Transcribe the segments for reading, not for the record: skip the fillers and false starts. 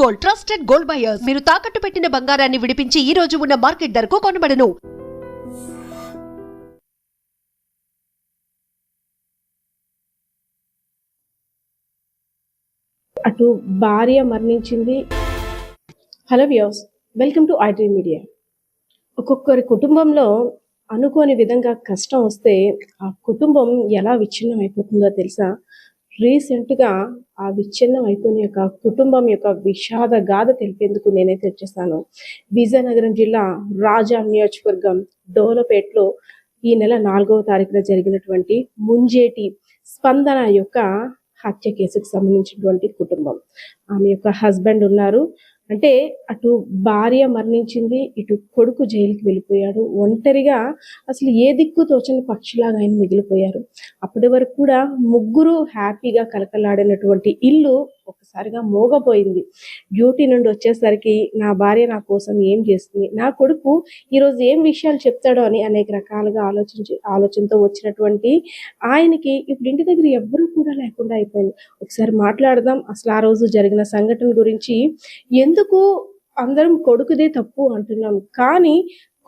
Gold trusted gold buyers. మీరు తాకట్టు పెట్టిన బంగారాన్ని విడిపించి ఈ రోజు ఉన్న మార్కెట్ ధరకు కొనబడను. అటు భార్య మరణించింది. Hello viewers, welcome to iDream media. ఒక్కొక్కరి కుటుంబంలో అనుకోని విధంగా కష్టం వస్తే ఆ కుటుంబం ఎలా విచ్ఛిన్నం అయిపోతుందో తెలుసా? రీసెంట్గా ఆ విచ్ఛిన్నం అయిపోయిన యొక్క కుటుంబం యొక్క విషాద గాథ తెలిపేందుకు నేనైతే వచ్చేసాను. విజయనగరం జిల్లా రాజా నియోజకవర్గం డోలపేటలో ఈ నెల 4వ తారీఖున జరిగినటువంటి ముంజేటి స్పందన యొక్క హత్య కేసుకు సంబంధించినటువంటి కుటుంబం. ఆమె యొక్క హస్బెండ్ ఉన్నారు. అంటే అటు భార్య మరణించింది, ఇటు కొడుకు జైలుకి వెళ్ళిపోయాడు. ఒంటరిగా అసలు ఏ దిక్కు తోచని పక్షిలాగా ఆయన మిగిలిపోయారు. అప్పటి వరకు కూడా ముగ్గురు హ్యాపీగా కలకలాడినటువంటి ఇల్లు ఒక్కసారిగా మోగపోయింది. డ్యూటీ నుండి వచ్చేసరికి నా భార్య నా కోసం ఏం చేస్తుంది, నా కొడుకు ఈరోజు ఏం విషయాలు చెప్తాడో అని అనేక రకాలుగా ఆలోచనతో వచ్చినటువంటి ఆయనకి ఇప్పుడు ఇంటి దగ్గర ఎవ్వరూ కూడా లేకుండా అయిపోయింది. ఒకసారి మాట్లాడదాం అసలు ఆ రోజు జరిగిన సంఘటన గురించి. ఎందుకు అందరం కొడుకుదే తప్పు అంటున్నాం, కానీ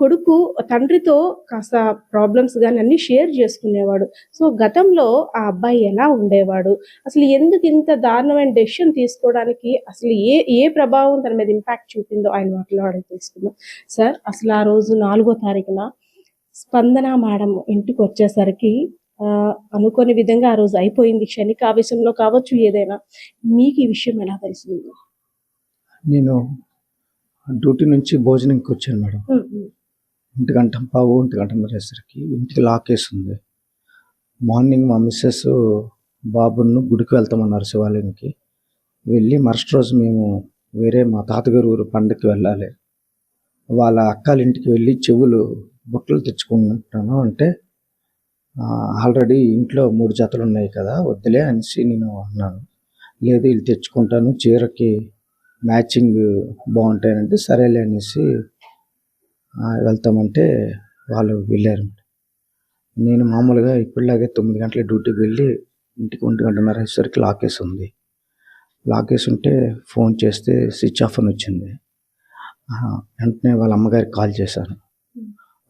కొడుకు తండ్రితో కాస్త ప్రాబ్లమ్స్ కానీ అన్ని షేర్ చేసుకునేవాడు. సో గతంలో ఆ అబ్బాయి ఎలా ఉండేవాడు, అసలు ఎందుకు ఇంత దారుణమైన డెసిషన్ తీసుకోవడానికి అసలు ఏ ప్రభావం తన మీద ఇంపాక్ట్ చూపిందో ఆయన మాట్లాడి తెలుసుకుందాం. సార్, అసలు ఆ రోజు 4వ తారీఖున స్పందన మేడం ఇంటికి వచ్చేసరికి అనుకోని విధంగా ఆ రోజు అయిపోయింది. క్షణిక ఆవేశంలో కావచ్చు ఏదైనా. మీకు ఈ విషయం ఎలా తెలిసింది? నేను డ్యూటీ నుంచి భోజనంకి వచ్చాను మేడం. 1:15 వేసరికి ఇంటికి లాక్ వేస్తుంది. మార్నింగ్ మా మిస్సెస్ బాబును గుడికి వెళ్తామన్నారు, శివాలయంకి. వెళ్ళి మరుసటి రోజు మేము వేరే మా తాతగారు ఊరు పండగకి వెళ్ళాలి. వాళ్ళ అక్కల ఇంటికి వెళ్ళి చెవులు బుట్టలు తెచ్చుకుంటాను అంటే ఆల్రెడీ ఇంట్లో 3 జతలు ఉన్నాయి కదా, వద్దులే అనేసి నేను అన్నాను. లేదు ఇది తెచ్చుకుంటాను, చీరకి మ్యాచింగ్ బాగుంటాయంటే సరేలే అనేసి వెళ్తామంటే వాళ్ళు వెళ్ళారు. నేను మామూలుగా ఇప్పటిలాగే 9 గంటల డ్యూటీకి వెళ్ళి ఇంటికి 1:30 అయ్యేసరికి లాక్ వేసి ఉంది. లాక్ వేసి ఉంటే ఫోన్ చేస్తే స్విచ్ ఆఫ్ అని వచ్చింది. వెంటనే వాళ్ళ అమ్మగారికి కాల్ చేశాను.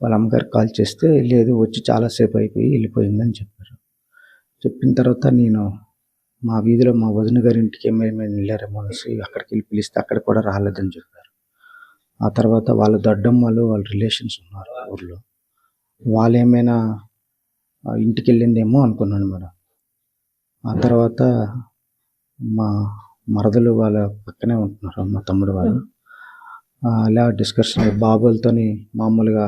వాళ్ళ అమ్మగారికి కాల్ చేస్తే లేదు వచ్చి చాలాసేపు అయిపోయి వెళ్ళిపోయిందని చెప్పారు. చెప్పిన తర్వాత నేను మా వీధిలో మా వదిన గారి ఇంటికి ఏమైనా వెళ్ళారేమో అనేసి అక్కడికి వెళ్ళి పిలిస్తే అక్కడ కూడా రాలేదని చెప్పారు. ఆ తర్వాత వాళ్ళ దొడ్డమ్మలు వాళ్ళ రిలేషన్స్ ఉన్నారు ఊర్లో, వాళ్ళు ఏమైనా ఇంటికి వెళ్ళిందేమో అనుకున్నాను మేడం. ఆ తర్వాత మా మరదలు వాళ్ళ పక్కనే ఉంటున్నారు, మా తమ్ముడు వాళ్ళు. అలా డిస్కషన్ బాబులతోని మామూలుగా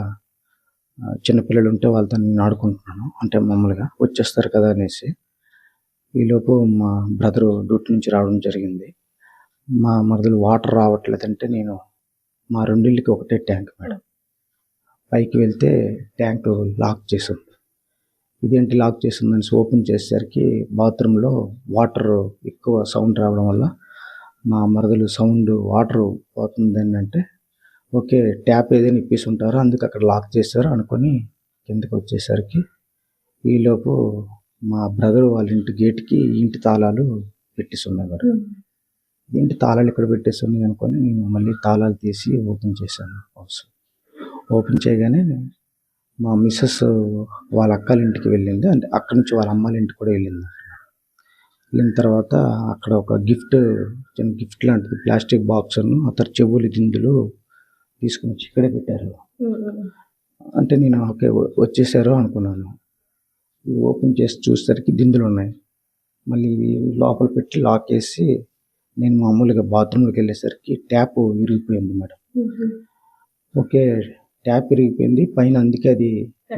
చిన్నపిల్లలు ఉంటే వాళ్ళతో నేను ఆడుకుంటున్నాను. అంటే మామూలుగా వచ్చేస్తారు కదా అనేసి. ఈలోపు మా బ్రదరు డ్యూటీ నుంచి రావడం జరిగింది. మా మరదలు వాటర్ రావట్లేదంటే నేను మా రెండిళ్ళకి ఒకటే ట్యాంక్ మేడం. పైకి వెళ్తే ట్యాంక్ లాక్ చేసింది. ఇదేంటి లాక్ చేసిందని ఓపెన్ చేసేసరికి బాత్రూంలో వాటర్ ఎక్కువ సౌండ్ రావడం వల్ల మా మరదలు సౌండ్ వాటర్ పోతుందని అంటే ఓకే ట్యాప్ ఏదైనా ఇప్పేసి ఉంటారో అందుకు అక్కడ లాక్ చేశారు అనుకొని కిందకి వచ్చేసరికి ఈలోపు మా బ్రదర్ వాళ్ళ ఇంటి గేట్కి ఇంటి తాళాలు పెట్టేసి ఉన్నాయి మేడం. ఇంటి తాళాలు ఇక్కడ పెట్టేసి ఉన్నాయి అనుకొని నేను మళ్ళీ తాళాలు తీసి ఓపెన్ చేశాను హౌస్. ఓపెన్ చేయగానే మా మిస్సెస్ వాళ్ళ అక్కల ఇంటికి వెళ్ళింది. అంటే అక్కడి నుంచి వాళ్ళ అమ్మాళ్ళ ఇంటికి కూడా వెళ్ళింది. వెళ్ళిన తర్వాత అక్కడ ఒక చిన్న గిఫ్ట్ లాంటిది ప్లాస్టిక్ బాక్స్ అతను చెవులు దిందులు తీసుకుని వచ్చి ఇక్కడే పెట్టారు. అంటే నేను ఓకే వచ్చేసారు అనుకున్నాను. ఓపెన్ చేసి చూసేసరికి దిందులు ఉన్నాయి. మళ్ళీ లోపల పెట్టి లాక్ వేసి నేను మామూలుగా బాత్రూంలోకి వెళ్ళేసరికి ట్యాప్ విరిగిపోయింది మేడం. ఓకే ట్యాప్ విరిగిపోయింది పైన, అందుకే అది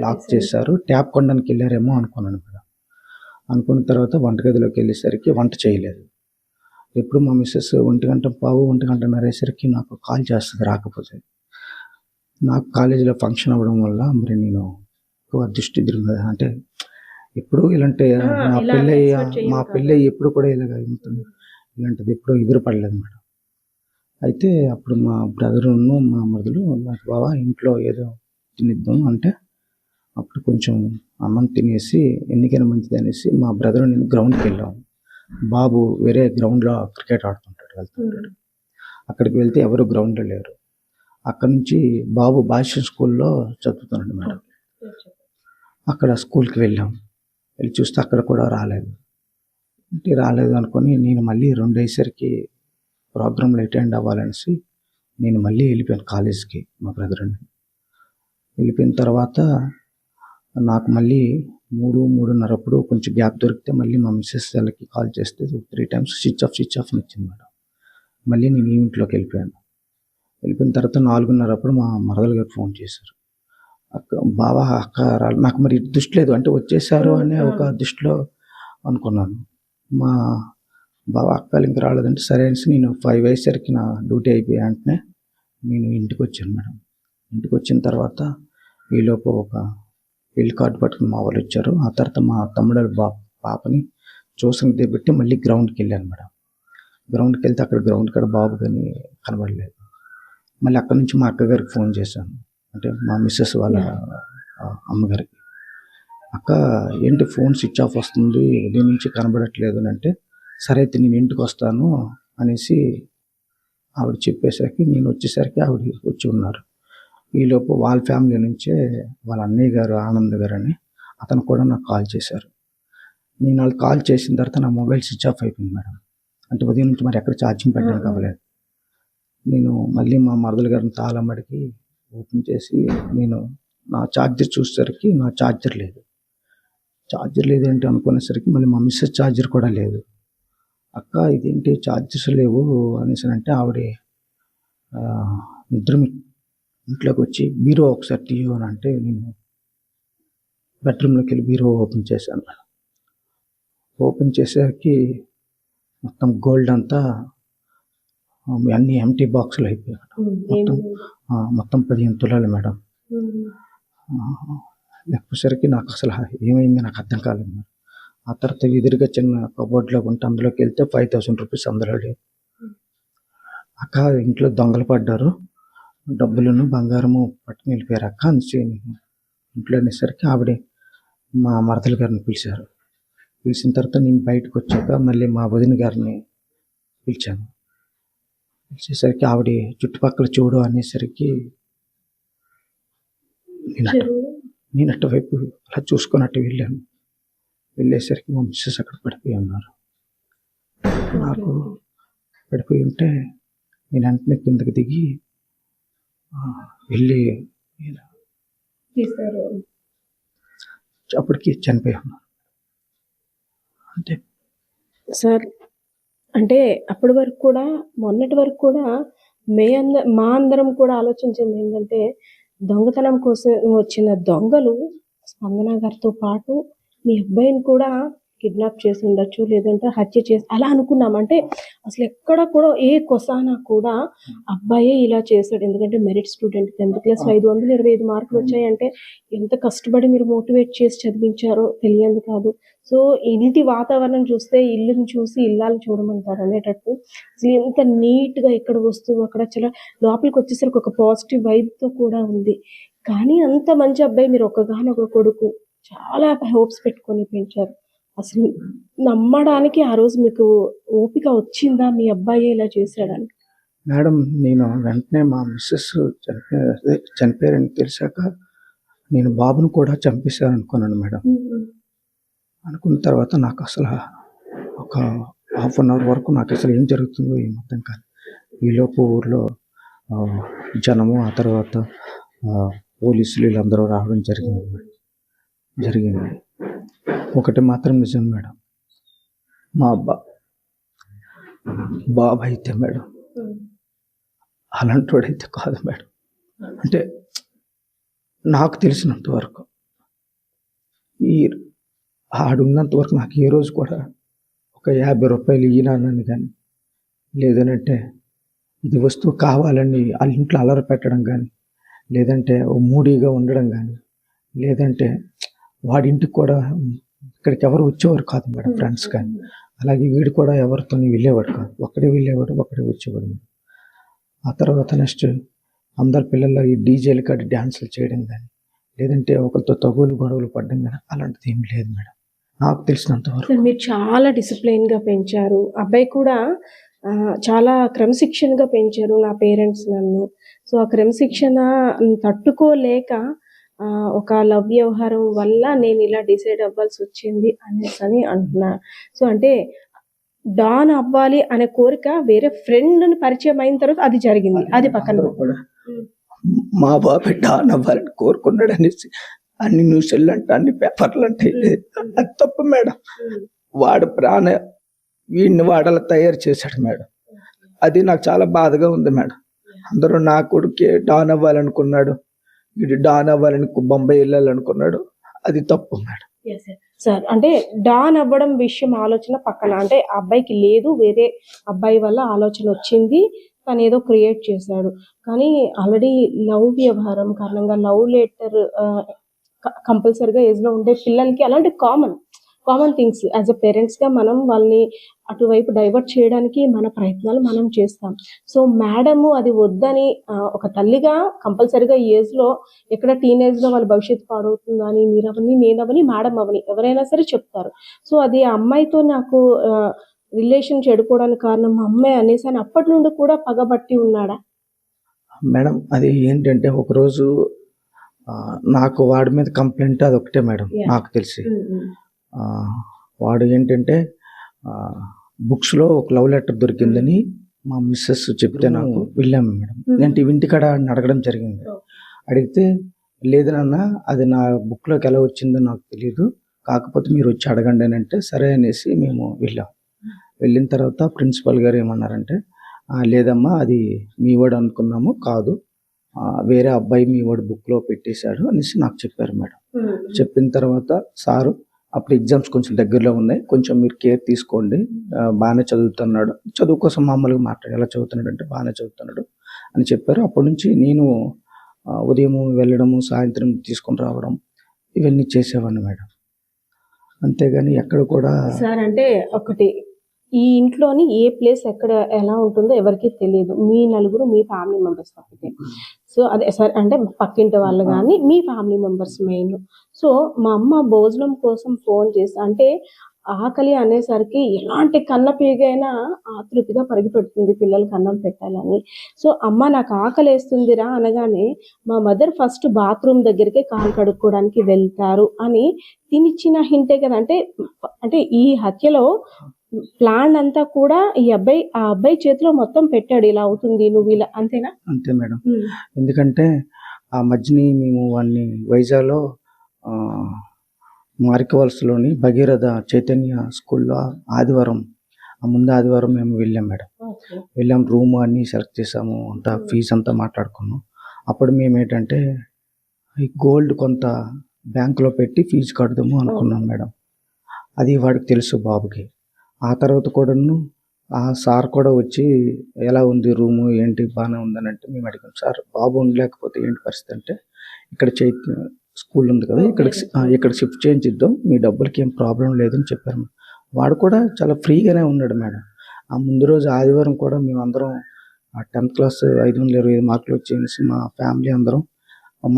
లాక్ చేశారు, ట్యాప్ కొనడానికి వెళ్ళారేమో అనుకున్నాను మేడం. అనుకున్న తర్వాత వంటగదిలోకి వెళ్ళేసరికి వంట చేయలేదు. ఎప్పుడు మా మిస్సెస్ 1:15 అయ్యేసరికి నాకు కాల్ చేస్తుంది. రాకపోతే నాకు కాలేజీలో ఫంక్షన్ అవ్వడం వల్ల మరి నేను ఎక్కువ దృష్టి అంటే ఎప్పుడు ఇలాంటి మా పెళ్ళి ఎప్పుడు కూడా ఇలాగ ఉంటుంది, ఇలాంటిది ఎప్పుడూ ఎదురుపడలేదు మేడం. అయితే అప్పుడు మా బ్రదరును మా మరదలు నాకు బావా ఇంట్లో ఏదో తినిద్దాం అంటే అప్పుడు కొంచెం అన్నం తినేసి ఎన్నికైనా మంచిది అనేసి మా బ్రదర్ నేను గ్రౌండ్కి వెళ్ళాము. బాబు వేరే గ్రౌండ్లో క్రికెట్ ఆడుతుంటాడు, వెళ్తుంటాడు. అక్కడికి వెళ్తే ఎవరు గ్రౌండ్లో లేరు. అక్కడ నుంచి బాబు భాష్య స్కూల్లో చదువుతున్నాడు మేడం. అక్కడ స్కూల్కి వెళ్ళాం. వెళ్ళి చూస్తే అక్కడ కూడా రాలేదు. అంటే రాలేదు అనుకొని నేను మళ్ళీ 2 అయ్యేసరికి ప్రోగ్రాంలో అటెండ్ అవ్వాలనేసి నేను మళ్ళీ వెళ్ళిపోయాను కాలేజ్కి మా బ్రదర్ని. వెళ్ళిపోయిన తర్వాత నాకు మళ్ళీ 3:30 అప్పుడు కొంచెం గ్యాప్ దొరికితే మళ్ళీ మా మిస్సెస్ వాళ్ళకి కాల్ చేస్తే 3 టైమ్స్ స్విచ్ ఆఫ్ అని వచ్చింది మేడం. మళ్ళీ నేను ఈవెంట్లోకి వెళ్ళిపోయాను. వెళ్ళిపోయిన తర్వాత 4:30 అప్పుడు మా మరదలు గారు ఫోన్ చేశారు. బావా అక్క నాకు మరి దృష్టి లేదు, అంటే వచ్చేసారు అనే ఒక దృష్టిలో అనుకున్నాను. మా బావ అక్కలు ఇంకా రాలేదంటే సరే అనేసి నేను 5 అయ్యేసరికి నా డ్యూటీ అయిపోయి వెంటనే నేను ఇంటికి వచ్చాను మేడం. ఇంటికి వచ్చిన తర్వాత ఈలోపు ఒక పెళ్లి కార్డు పట్టుకుని మా వాళ్ళు వచ్చారు. ఆ తర్వాత మా తమ్ముడు పాపని చూసంగి పెట్టి మళ్ళీ గ్రౌండ్కి వెళ్ళాను మేడం. గ్రౌండ్కి వెళ్తే అక్కడ గ్రౌండ్ కాడ బాబు కానీ కనబడలేదు. మళ్ళీ అక్కడ నుంచి మా అక్కగారికి ఫోన్ చేశాను, అంటే మా మిస్సెస్ వాళ్ళ అమ్మగారికి. అక్క ఏంటి ఫోన్ స్విచ్ ఆఫ్ వస్తుంది, ఉదయం నుంచి కనబడట్లేదు అని అంటే, సరే అయితే నేను ఇంటికి వస్తాను అనేసి ఆవిడ చెప్పేసరికి నేను వచ్చేసరికి ఆవిడ వచ్చి ఉన్నారు. ఈలోపు వాళ్ళ ఫ్యామిలీ నుంచే వాళ్ళ అన్నయ్య గారు ఆనంద్ గారు అని అతను కూడా నాకు కాల్ చేశారు. నేను వాళ్ళకి కాల్ చేసిన తర్వాత నా మొబైల్ స్విచ్ ఆఫ్ అయిపోయింది మేడం. అంటే ఉదయం నుంచి మరి ఎక్కడ ఛార్జింగ్ పెట్టడానికి అవ్వలేదు. నేను మళ్ళీ మా మరదల గారిని తాళమడికి ఓపెన్ చేసి నేను నా ఛార్జర్ చూసేసరికి నా ఛార్జర్ లేదేంటి అనుకునేసరికి మళ్ళీ మా మిస్సెస్ ఛార్జర్ కూడా లేదు. అక్క ఇదేంటి ఛార్జర్స్ లేవు అనేసి అంటే ఆవిడ ఇద్దరు ఇంట్లోకి వచ్చి బీరో ఒకసారి తీయు అని అంటే నేను బెడ్రూమ్లోకి వెళ్ళి బీరో ఓపెన్ చేశాను. ఓపెన్ చేసేసరికి మొత్తం గోల్డ్ అంతా అన్ని ఎంటీ బాక్సులు అయిపోయాయి. మొత్తం 15 తులాలు మేడం. లేకపోసరికి నాకు అసలు ఏమైంది నాకు అర్థం కాలేదు మేడం. ఆ తర్వాత ఎదురుగా చిన్న కబోర్డ్లో ఉంటే అందులోకి వెళ్తే 5,000 రూపీస్ అందులో లేదు. అక్క ఇంట్లో దొంగలు పడ్డారు, డబ్బులను బంగారము పట్టుకుని వెళ్ళిపోయారు అక్క అని ఇంట్లో అనేసరికి ఆవిడ మా మరదల గారిని పిలిచారు. పిలిచిన తర్వాత నేను బయటకు వచ్చాక మళ్ళీ మా వదిన గారిని పిలిచాను. పిలిచేసరికి ఆవిడ చుట్టుపక్కల చూడు అనేసరికి నేను అటువైపు అలా చూసుకొని అటు వెళ్ళాను. వెళ్ళేసరికి మా మిస్సెస్ అక్కడ పడిపోయి ఉన్నారు. నాకు పడిపోయి ఉంటే నేను వెంటనే కిందకి దిగి వెళ్ళి అప్పటికి చనిపోయి ఉన్నారు. అంతే సార్. అంటే అప్పటి వరకు కూడా మొన్నటి వరకు కూడా మా అందరం కూడా ఆలోచించింది ఏంటంటే, దొంగతనం కోసం వచ్చిన దొంగలు స్పందన గారితో పాటు మీ అబ్బాయిని కూడా కిడ్నాప్ చేసి ఉండొచ్చు, లేదంటే హత్య చేసి అలా అనుకున్నాం. అంటే అసలు ఎక్కడ కూడా ఏ కొసానా కూడా అబ్బాయే ఇలా చేశాడు. ఎందుకంటే మెరిట్ స్టూడెంట్, 10th క్లాస్ 525 మార్కులు వచ్చాయంటే ఎంత కష్టపడి మీరు మోటివేట్ చేసి చదివించారో తెలియదు కాదు. సో ఇంటి వాతావరణం చూస్తే ఇల్లుని చూసి ఇల్లాలని చూడమంటారు అనేటట్టు అసలు ఎంత నీట్గా ఎక్కడ వస్తువు అక్కడ చాలా లోపలికి వచ్చేసరికి ఒక పాజిటివ్ వైబ్తో కూడా ఉంది. కానీ అంత మంచి అబ్బాయి, మీరు ఒక్కగానొక కొడుకు, చాలా హోప్స్ పెట్టుకొని పెంచారు. అసలు నమ్మడానికి ఆ రోజు మీకు ఓపిక వచ్చిందా మీ అబ్బాయి ఇలా చేశాడని? మేడం నేను వెంటనే మా మిస్సెస్ చనిపోయారని తెలిసాక నేను బాబును కూడా చంపేశాను అనుకున్నాను మేడం. అనుకున్న తర్వాత నాకు అసలు ఒక ½ అన్ అవర్ వరకు నాకు అసలు ఏం జరుగుతుందో ఏం అర్థం కాదు. ఈలోపు ఊర్లో జనము, ఆ తర్వాత పోలీసులు వీళ్ళందరూ రావడం జరిగింది. ఒకటి మాత్రం నిజం మేడం, మా బాబు అయితే మేడం అలాంటి వాడైతే కాదు మేడం. అంటే నాకు తెలిసినంత వరకు ఆడున్నంత వరకు నాకు ఏ రోజు కూడా ఒక 50 రూపాయలు ఇయ్యనానని కానీ, లేదనంటే ఇది వస్తువు కావాలని వాళ్ళ ఇంట్లో అలర పెట్టడం కానీ, లేదంటే ఓ మూడీగా ఉండడం కానీ, లేదంటే వాడింటికి కూడా ఇక్కడికి ఎవరు వచ్చేవారు కాదు మేడం, ఫ్రెండ్స్ కానీ. అలాగే వీడు కూడా ఎవరితో వెళ్ళేవాడు కాదు, ఒక్కడే వెళ్ళేవాడు, ఒక్కడే వచ్చేవాడు మేడం. ఆ తర్వాత నెక్స్ట్ అందరి పిల్లల్లో ఈ డీజేలు కాడి డ్యాన్సులు చేయడం కానీ, లేదంటే ఒకరితో తగులు గొడవలు పడడం కానీ అలాంటిది ఏం లేదు మేడం నాకు తెలిసినంత వరకు. మీరు చాలా డిసిప్లైన్గా పెంచారు. అబ్బాయి కూడా చాలా క్రమశిక్షణగా పెంచారు నా పేరెంట్స్ నన్ను. సో ఆ క్రమశిక్షణ తట్టుకోలేక ఒక లవ్ వ్యవహారం వల్ల నేను ఇలా డిసైడ్ అవ్వాల్సి వచ్చింది అనేసి అంటున్నా. సో అంటే డాన్ అవ్వాలి అనే కోరిక వేరే ఫ్రెండ్ పరిచయం అయిన తర్వాత అది జరిగింది, అది పక్కన. కూడా మా బాబు డాన్ అవ్వాలని కోరుకున్నాడు అనేసి అన్ని న్యూస్లు అంటే అన్ని పేపర్లు అంటే అది తప్పు మేడం. వాడు వీడిని వాడలా తయారు చేశాడు మేడం. అది నాకు చాలా బాధగా ఉంది మేడం. అందరూ నా కొడుకే డాన్ అవ్వాలనుకున్నాడు, వీడు డాన్ అవ్వాలని బొంబాయి వెళ్ళాలనుకున్నాడు, అది తప్పు మేడం. సార్ అంటే డాన్ అవ్వడం విషయం ఆలోచన పక్కన, అంటే ఆ అబ్బాయికి లేదు, వేరే అబ్బాయి వల్ల ఆలోచన వచ్చింది, తను ఏదో క్రియేట్ చేశాడు. కానీ ఆల్రెడీ లవ్ వ్యవహారం కారణంగా లవ్ లెటర్ కంపల్సరిగా ఏజ్లో ఉండే పిల్లలకి అలాంటి కామన్ థింగ్స్ యాజ్ అ పేరెంట్స్గా మనం వాళ్ళని అటువైపు డైవర్ట్ చేయడానికి మన ప్రయత్నాలు మనం చేస్తాం. సో మేడము అది వద్దని ఒక తల్లిగా కంపల్సరిగా ఈ ఏజ్లో ఎక్కడ టీనేజ్లో వాళ్ళ భవిష్యత్తు పాడవుతుందని మీరవని నేనవని మేడం అవని ఎవరైనా సరే చెప్తారు. సో అది ఆ అమ్మాయితో నాకు రిలేషన్ చెడిపోవడానికి కారణం మా అమ్మాయి అనేసి అని అప్పటి నుండి కూడా పగబట్టి ఉన్నాడా మేడం? అది ఏంటంటే ఒకరోజు నాకు వాడి మీద కంప్లైంట్ అది ఒకటే మేడం నాకు తెలిసి. వాడు ఏంటంటే బుక్స్లో ఒక లవ్ లెటర్ దొరికిందని మా మిస్సెస్ చెప్తే నాకు వెళ్ళాము మేడం. నేను ఇంటికాడ అడగడం జరిగింది. అడిగితే లేదు నాన్న, అది నా బుక్లోకి ఎలా వచ్చిందో నాకు తెలియదు, కాకపోతే మీరు వచ్చి అడగండి అని అంటే సరే అనేసి మేము వెళ్ళాం. వెళ్ళిన తర్వాత ప్రిన్సిపల్ గారు ఏమన్నారంటే లేదమ్మా, అది మీ వాడు అనుకున్నాము, కాదు వేరే అబ్బాయి మీ వాడు బుక్లో పెట్టేశాడు అనేసి నాకు చెప్పారు మేడం. చెప్పిన తర్వాత సారు అప్పుడు ఎగ్జామ్స్ కొంచెం దగ్గరలో ఉన్నాయి, కొంచెం మీరు కేర్ తీసుకోండి, బాగానే చదువుతున్నాడు, చదువు కోసం మామూలుగా మాట్లాడి ఎలా చదువుతున్నాడు అంటే బాగానే చదువుతున్నాడు అని చెప్పారు. అప్పటి నుంచి నేను ఉదయం వెళ్ళడము, సాయంత్రం తీసుకొని రావడం ఇవన్నీ చేసేవాడిని మేడం. అంతేగాని ఎక్కడ కూడా సార్ అంటే ఒకటి, ఈ ఇంట్లోని ఏ ప్లేస్ ఎక్కడ ఎలా ఉంటుందో ఎవరికి తెలియదు, మీ నలుగురు మీ ఫ్యామిలీ మెంబర్స్ తప్పితే. సో అదే సార్ అంటే పక్కింటి వాళ్ళు కానీ మీ ఫ్యామిలీ మెంబర్స్ మెయిన్. సో మా అమ్మ భోజనం కోసం ఫోన్ చేసి అంటే ఆకలి అనేసరికి ఎలాంటి కన్న పీగైనా ఆతృతిగా పరిగెపెడుతుంది పిల్లలకి అన్నం పెట్టాలని. సో అమ్మ నాకు ఆకలి వేస్తుందిరా అనగానే మా మదర్ ఫస్ట్ బాత్రూమ్ దగ్గరికి కాలు కడుక్కోవడానికి వెళ్తారు అని తినిచ్చిన హింటే కదా. అంటే ఈ హత్యలో ప్లాన్ అంతా కూడా ఆ అబ్బాయి చేతిలో మొత్తం పెట్టాడు, ఇలా అవుతుంది నువ్వు ఇలా, అంతేనా? అంతే మేడం. ఎందుకంటే ఆ మధ్యని మేము వాడిని వైజాగ్లో మారికవలసలోని భగీరథ చైతన్య స్కూల్లో ముందు ఆదివారం మేము వెళ్ళాం మేడం. వెళ్ళాం, రూమ్ అన్నీ సెలెక్ట్ చేసాము, అంతా ఫీజు అంతా మాట్లాడుకున్నాం. అప్పుడు మేము ఏంటంటే ఈ గోల్డ్ కొంత బ్యాంకులో పెట్టి ఫీజు కడదాము అనుకున్నాం మేడం. అది వాడికి తెలుసు బాబుకి. ఆ తర్వాత కూడాను ఆ సార్ కూడా వచ్చి ఎలా ఉంది రూము ఏంటి బాగానే ఉందని అంటే మేము అడిగాం, సార్ బాబు ఉండలేకపోతే ఏంటి పరిస్థితి అంటే ఇక్కడ స్కూల్ ఉంది కదా, ఇక్కడ షిఫ్ట్ చేయించిద్దాం, మీ డబ్బులకి ఏం ప్రాబ్లం లేదని చెప్పారు. వాడు కూడా చాలా ఫ్రీగానే ఉన్నాడు మేడం. ఆ ముందు రోజు ఆదివారం కూడా మేమందరం 10th క్లాస్ 525 మార్కులు వచ్చేసి మా ఫ్యామిలీ అందరం,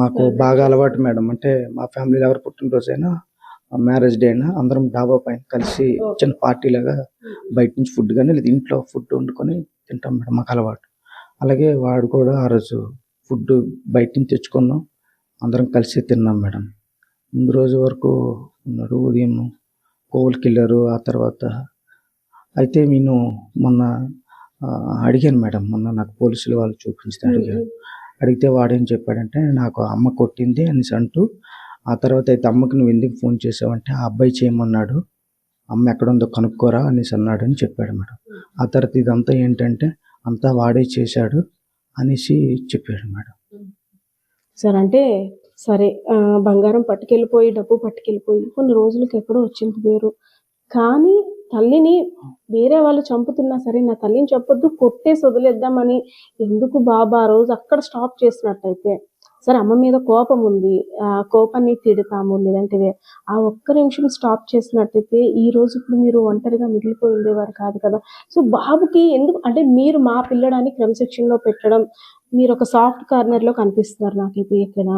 మాకు బాగా అలవాటు మేడం, అంటే మా ఫ్యామిలీలో ఎవరు పుట్టినరోజైనా మ్యారేజ్ డే అయినా అందరం డాబా పైన కలిసి చిన్న పార్టీ లాగా బయట నుంచి ఫుడ్ కానీ లేదా ఇంట్లో ఫుడ్ వండుకొని తింటాం మేడం, మాకు అలవాటు. అలాగే వాడు కూడా ఆ రోజు ఫుడ్ బయట నుంచి తెచ్చుకున్నాం, అందరం కలిసి తిన్నాం మేడం. ముందు రోజు వరకు ఉన్నాడు, ఉదయం కోవులకి వెళ్ళారు. ఆ తర్వాత అయితే నేను మొన్న అడిగాను మేడం, మొన్న నాకు పోలీసులు వాళ్ళు చూపించి అడిగితే వాడేం చెప్పాడంటే నాకు అమ్మ కొట్టింది అనేసి అంటూ, ఆ తర్వాత అయితే అమ్మకి నువ్వు ఎందుకు ఫోన్ చేసావంటే ఆ అబ్బాయి చేయమన్నాడు, అమ్మ ఎక్కడుందో కనుక్కోరా అనేసి అన్నాడు అని చెప్పాడు మేడం. ఆ తర్వాత ఇదంతా ఏంటంటే అంతా వాడే చేశాడు అనేసి చెప్పాడు మేడం. సార్ అంటే సరే బంగారం పట్టుకెళ్ళిపోయి డబ్బు పట్టుకెళ్ళిపోయి కొన్ని రోజులకి ఎక్కడో వచ్చింది వేరు, కానీ తల్లిని వేరే వాళ్ళు చంపుతున్నా సరే నా తల్లిని చెప్పొద్దు, కొట్టేసి వదిలేద్దామని ఎందుకు బాబా ఆ రోజు అక్కడ స్టాప్ చేసినట్టయితే, సరే అమ్మ మీద కోపం ఉంది, ఆ కోపాన్ని తిడతాము లేదంటే ఆ ఒక్క నిమిషం స్టాప్ చేసినట్టయితే ఈ రోజు ఇప్పుడు మీరు ఒంటరిగా మిగిలిపోయి ఉండేవారు కాదు కదా. సో బాబుకి ఎందుకు అంటే మీరు మా పిల్లడాన్ని క్రమశిక్షణలో పెట్టడం, మీరు ఒక సాఫ్ట్ కార్నర్లో కనిపిస్తున్నారు నాకైతే ఇక్కడ.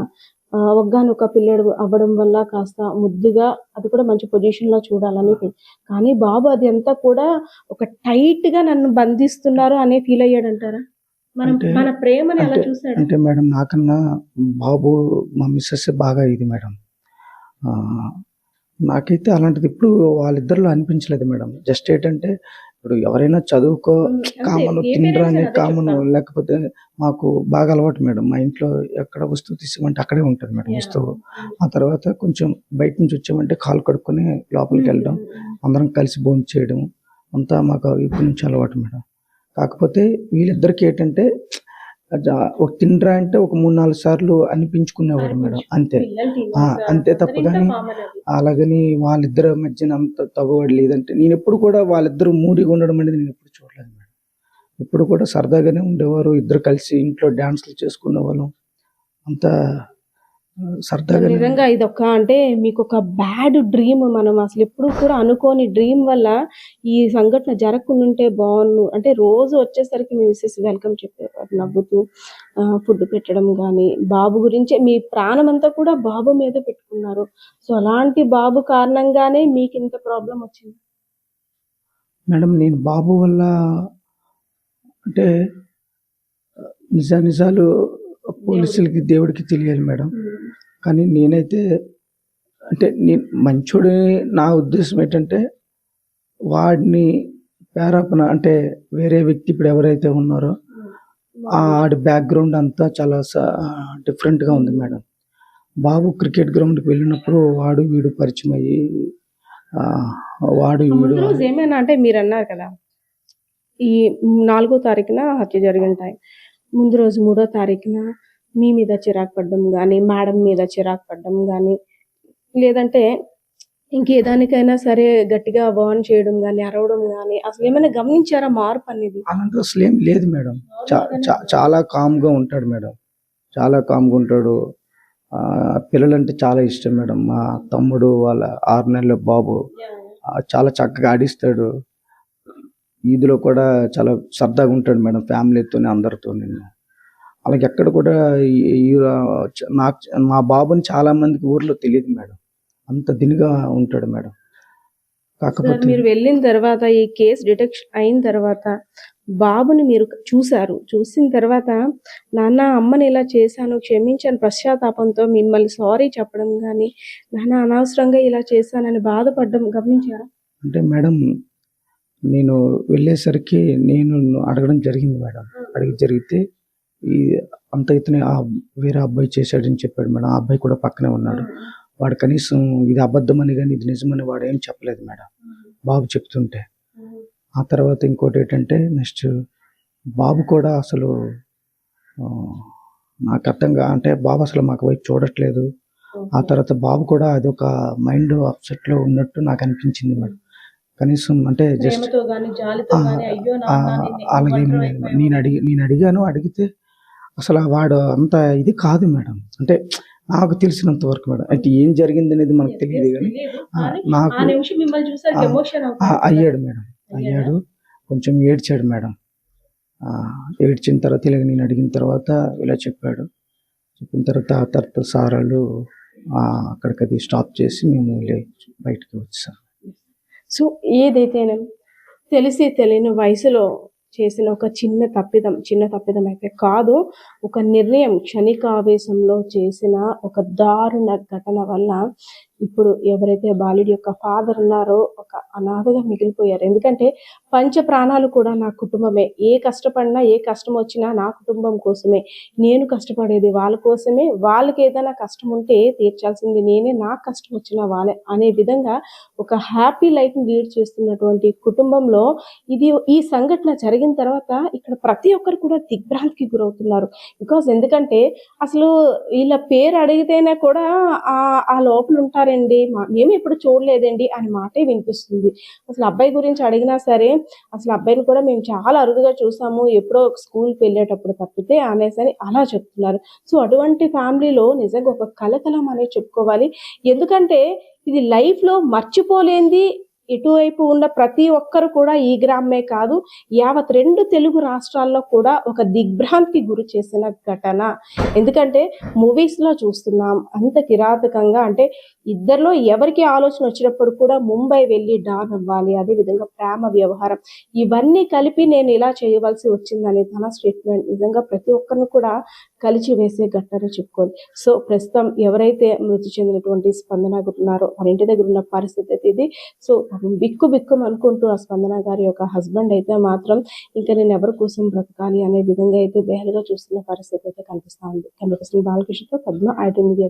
ఒక్కగానొక్క పిల్లాడు అవ్వడం వల్ల కాస్త ముద్దుగా అది కూడా మంచి పొజిషన్‌లో చూడాలని కానీ బాబు అది అంతా కూడా ఒక టైట్‌గా నన్ను బంధిస్తున్నారు అనే ఫీల్ అయ్యాడంటారా? అంటే మన ప్రేమని అలా అంటే చూసాడా? అంటే మేడం నాకన్నా బాబు మా మిసెస్సే బాగా ఇది మేడం. నాకైతే అలాంటిది ఎప్పుడు వాళ్ళిద్దరిలో అనిపించలేదు మేడం. జస్ట్ ఏంటంటే ఇప్పుడు ఎవరైనా చదువుకో అంతే. కామన్, ఏ తినరా పేరెంట్స్ అనే అయినా అదే కామన్, చెప్తారు. లేకపోతే మాకు బాగా అలవాటు మేడం. మా ఇంట్లో ఎక్కడ వస్తువు తీసామంటే అక్కడే ఉంటది మేడం యాహ్! వస్తువు. ఆ తర్వాత కొంచెం బయట నుంచి వచ్చామంటే కాళ్ళు కడుక్కొని లోపలికెళ్ళడం, అందరం కలిసి భోంచేయడం అంతా మాకు ఇప్పటి నుంచి అలవాటు మేడం. కాకపోతే వీళ్ళిద్దరికీ ఏంటంటే ఒక తినరా అంటే ఒక 3, 4 సార్లు అనిపించుకునేవాడు మేడం అంతే. పిల్లలు అంతే తప్ప అందరింట్లో గాని కామన్ అది. అలాగని వాళ్ళిద్దరి మధ్యన అంత తగువాడు లేదంటే నేనెప్పుడు కూడా వాళ్ళిద్దరూ మూడీగా ఉండడం అనేది నేనెప్పుడు చూడలేదు మేడం. ఎప్పుడు కూడా సరదాగానే ఉండేవారు. ఇద్దరు కలిసి ఇంట్లో డాన్స్‌లు చేసుకునేవాళ్ళం. అంతా సరదాగానే నిజంగా ఇదొక అంటే మీకొక బ్యాడ్ డ్రీమ్ మనం అసలెప్పుడు కూడా అనుకోని డ్రీమ్ వల్ల ఈ సంఘటన జరగకుండుంటే బావున్ను. అంటే రోజు వచ్చేసరికి మీ మిసెస్ వెల్కమ్ చెప్పేవారు నవ్వుతూ. ఫుడ్ పెట్టడం గానీ, బాబు గురించే మీ ప్రాణమంతా కూడా బాబు మీద పెట్టుకున్నారు. సో, అలాంటి బాబు కారణంగానే మీకింత ప్రాబ్లమ్ వచ్చిందా? మేడం నేను బాబు వల్ల అంటే నిజాలు పోలీసులకి, దేవుడికి తెలియాలి మేడం. కానీ నేనైతే అంటే నేను మంచోడే. నా ఉద్దేశం ఏంటంటే వాడిని పేరాపన అంటే వేరే వ్యక్తి ఇప్పుడు ఎవరైతే ఉన్నారో ఆడి బ్యాక్‌గ్రౌండ్ అంతా చాలా డిఫరెంట్‌గా ఉంది మేడం. బాబు క్రికెట్ గ్రౌండ్‌కి వెళ్ళినప్పుడు వాడు, వీడు పరిచయం అయ్యి వాడు, ముందు వీడు రోజు ఏమైనా అంటే మీరన్నారు కదా! ఈ 4 తారీఖున హత్య జరిగిన టైం. ముందు రోజు 3 తారీఖున మీ మీద చిరాకు పడ్డం గానీ, మేడం మీద చిరాకు పడ్డం గానీ, లేదంటే ఇంకే దానికైనా సరే గట్టిగా వార్న్ చేయడం గానీ, అరవడం గానీ అసలేమైనా గమనించారా మార్పనేది? అలాంటిది అసలేం లేదు మేడం. చాలా కామ్‌గా ఉంటాడు మేడం. చాలా కామ్‌గా ఉంటాడు. పిల్లలంటే చాలా ఇష్టం మేడం. మా తమ్ముడు వాళ్ళ 6 నెలల బాబు చాలా చక్కగా ఆడిస్తాడు. ఈద్‌లో కూడా చాలా సరదాగా ఉంటాడు మేడం ఫ్యామిలీతోని అందరితోని. అలాగే ఎక్కడ కూడా ఈ ఈ నాకు మా బాబుని చాలా మందికి ఊర్లో తెలీదు మేడం. అంత దినిగా ఉంటాడు మేడం. సార్ కాకపోతే మీరు వెళ్ళిన తర్వాత ఈ కేస్ డిటెక్షన్ అయిన తర్వాత బాబుని మీరు చూసారు. చూసిన తర్వాత నాన్న అమ్మని ఇలా చేశాను క్షమించని పశ్చాత్తాపంతో మిమ్మల్ని సారీ చెప్పడం గానీ, నాన్న అనవసరంగా ఇలా చేశానని బాధపడడం గమనించారా? అంటే మేడం నేను వెళ్ళేసరికి నేను అడగడం జరిగింది మేడం. జరిగితే ఈ అంత ఇతనే వేరే అబ్బాయి చేశాడని చెప్పాడు మేడం. ఆ అబ్బాయి కూడా పక్కనే ఉన్నాడు. వాడు కనీసం ఇది అబద్ధమని గాని, ఇది నిజమని వాడేం చెప్పలేదు మేడం. బాబు చెప్తుంటే. ఆ తర్వాత ఇంకోటేంటంటే నెక్స్ట్ బాబు కూడా అసలు నాకర్థంగా అంటే బాబు అసలు మాకు వైపు చూడట్లేదు. ఆ తర్వాత బాబు కూడా అదొక మైండ్ అప్‌సెట్‌లో ఉన్నట్టు నాకనిపించింది మేడం. కనీసం అంటే జస్ట్ ప్రేమతో గానీ, జాలితో గానీ అయ్యో నాన్న అలాగేం లేదు. నేనడిగాను. అడిగితే అసలు వాడు అంత ఇది కాదు మేడం. అంటే నాకు తెలిసినంత వరకు మేడం. అంటే ఏం జరిగిందనేది మనకు తెలీదు గానీ నాకు ఆ నిమిషం మిమ్మల్ని చూసాక ఎమోషన్ అయ్యాడు మేడం. అయ్యాడు. కొంచెం ఏడ్చాడు మేడం. ఏడ్చిన తర్వాత ఇలాగ నేను అడిగిన తర్వాత ఇలా చెప్పాడు. చెప్పిన తర్వాత ఆ తర్వాత సారోళ్ళు అక్కడికది స్టాప్ చేసి మేము బయటికి వచ్చేసాం. సో, ఏదైతేనేం తెలిసి తెలియని వయసులో చేసిన ఒక చిన్న తప్పిదం అయితే కాదు. ఒక నిర్ణయం క్షణికావేశంలో చేసిన ఒక దారుణ ఘటన వల్ల ఇప్పుడు ఎవరైతే బాలుడి యొక్క ఫాదర్ ఉన్నారో ఒక అనాథగా మిగిలిపోయారు. ఎందుకంటే పంచ ప్రాణాలు కూడా నా కుటుంబమే. ఏ కష్టపడినా, ఏ కష్టం వచ్చినా నా కుటుంబం కోసమే. నేను కష్టపడేది వాళ్ళ కోసమే. వాళ్ళకి ఏదైనా కష్టం ఉంటే తీర్చాల్సింది నేనే. నాకు కష్టం వచ్చినా వాళ్ళే అనే విధంగా ఒక హ్యాపీ లైఫ్‌ని లీడ్ చేస్తున్నటువంటి కుటుంబంలో ఈ సంఘటన జరిగిన తర్వాత ఇక్కడ ప్రతి ఒక్కరు కూడా దిగ్భ్రాంతికి గురవుతున్నారు. ఎందుకంటే అసలు వీళ్ళ పేరు అడిగితేనే కూడా ఆ లోపల ఉంటారండి. మేము ఎప్పుడు చూడలేదండి అని మాటే వినిపిస్తుంది. అసలు అబ్బాయి గురించి అడిగినా సరే అసలు అబ్బాయిని కూడా మేము చాలా అరుదుగా చూసాము. ఎప్పుడో స్కూల్‌కి వెళ్ళేటప్పుడు తప్పితే అనేసని అలా చెప్తున్నారు. సో, అటువంటి ఫ్యామిలీలో నిజంగా ఒక కలకలం అనేది చెప్పుకోవాలి. ఎందుకంటే ఇది లైఫ్‌లో మర్చిపోలేనిది ఇటువైపు ఉన్న ప్రతి ఒక్కరు కూడా ఈ గ్రామమే కాదు, యావత్ 2 తెలుగు రాష్ట్రాల్లో కూడా ఒక దిగ్భ్రాంతికి గురి చేసిన ఘటన. ఎందుకంటే మూవీస్లో చూస్తున్నాం అంత కిరాతకంగా, అంటే ఇద్దరిలో ఎవరికి ఆలోచన వచ్చినప్పుడు కూడా ముంబై వెళ్ళి డాన్ అవ్వాలి, అదేవిధంగా ప్రేమ వ్యవహారం, ఇవన్నీ కలిపి నేను ఇలా చేయవలసి వచ్చిందని తన స్టేట్మెంట్ నిజంగా ప్రతి ఒక్కరిని కూడా కలిచి వేసే ఘటన చెప్పుకోవాలి. సో ప్రస్తుతం ఎవరైతే మృతి చెందినటువంటి స్పందన గారు ఉన్నారో వారి ఇంటి దగ్గర ఉన్న పరిస్థితి అయితే ఇది. సో బిక్కు అనుకుంటూ ఆ స్పందన గారి యొక్క హస్బెండ్ అయితే మాత్రం ఇంకా నేను ఎవరి కోసం బ్రతకాలి అనే విధంగా అయితే బేహలుగా చూస్తున్న పరిస్థితి అయితే కనిపిస్తా ఉంది. కెమెరా పర్సన్ బాలకృష్ణతో పద్మ, ఐటీ మీడియా.